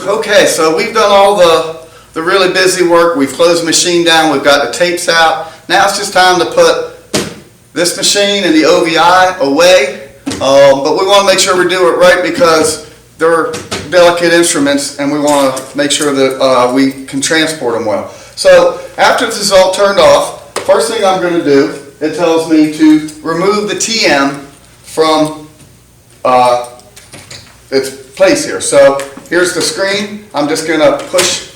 Okay, so we've done all the really busy work. We've closed the machine down. We've got the tapes out. Now it's just time to put this machine and the OVI away. But we want to make sure we do it right because they're delicate instruments and we want to make sure that we can transport them well. So after this is all turned off, first thing I'm going to do, it tells me to remove the TM from its place here. So here's the screen. I'm just going to push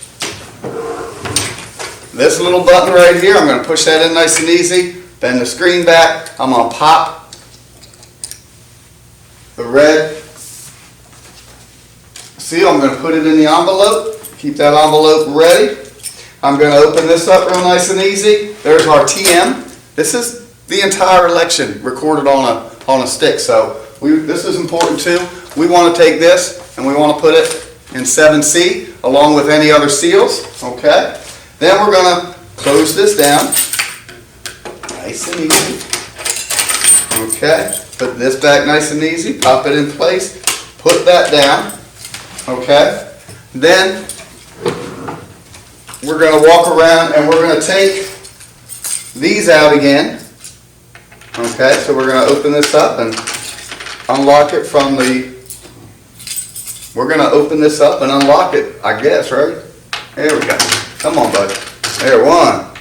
this little button right here. I'm going to push that in nice and easy. Bend the screen back. I'm going to pop the red seal. I'm going to put it in the envelope. Keep that envelope ready. I'm going to open this up real nice and easy. There's our TM. This is the entire election recorded on a stick. So this is important too. We want to take this and we want to put it in 7C along with any other seals. Okay. Then we're going to close this down. Nice and easy. Okay. Put this back nice and easy. Pop it in place. Put that down. Okay. Then we're going to walk around and we're going to take these out again. Okay. So we're going to open this up and unlock it from the... We're going to open this up and unlock it, I guess, right? There we go. Come on, bud. There, 1,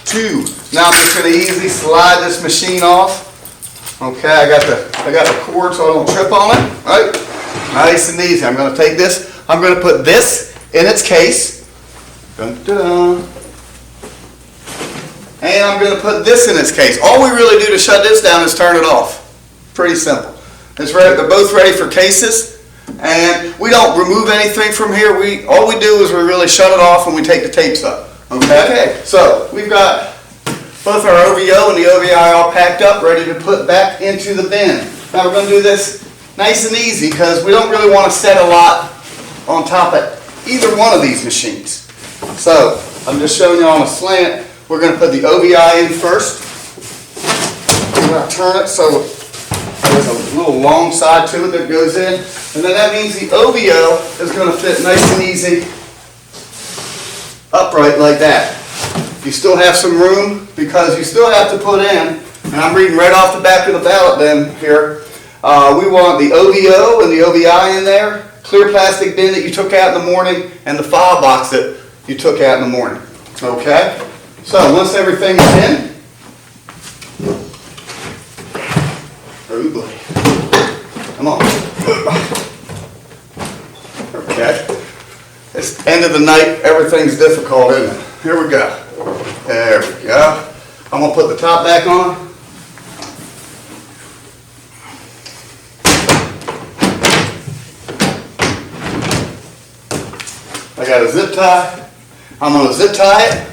2. Now I'm just going to easily slide this machine off. Okay, I got the cord so I don't trip on it. Right? Nice and easy. I'm going to take this. I'm going to put this in its case. Dun, dun, dun. And I'm going to put this in its case. All we really do to shut this down is turn it off. Pretty simple. It's ready. They're both ready for cases. And we don't remove anything from here. All we do is we really shut it off and we take the tapes up. Okay, so we've got both our OVO and the OVI all packed up, ready to put back into the bin. Now we're going to do this nice and easy because we don't really want to set a lot on top of either one of these machines. So I'm just showing you on a slant. We're going to put the OVI in first. We're going to turn it so there's a little long side to it that goes in. And then that means the OVO is going to fit nice and easy upright like that. You still have some room because you still have to put in, and I'm reading right off the back of the ballot bin here, we want the OVO and the OVI in there, clear plastic bin that you took out in the morning, and the file box that you took out in the morning. Okay? So once everything's in, oh boy. Come on. Okay. It's the end of the night. Everything's difficult, isn't it? Here we go. There we go. I'm going to put the top back on. I got a zip tie. I'm going to zip tie it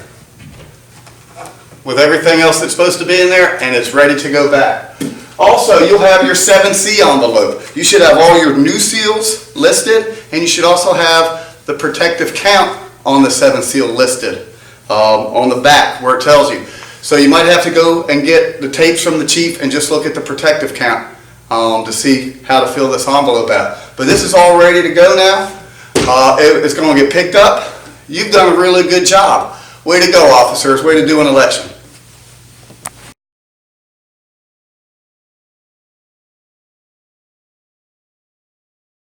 with everything else that's supposed to be in there, and it's ready to go back. Also, you'll have your 7C envelope. You should have all your new seals listed, and you should also have the protective count on the 7 seal listed on the back where it tells you. So you might have to go and get the tapes from the chief and just look at the protective count to see how to fill this envelope out. But this is all ready to go now. It's going to get picked up. You've done a really good job. Way to go, officers. Way to do an election.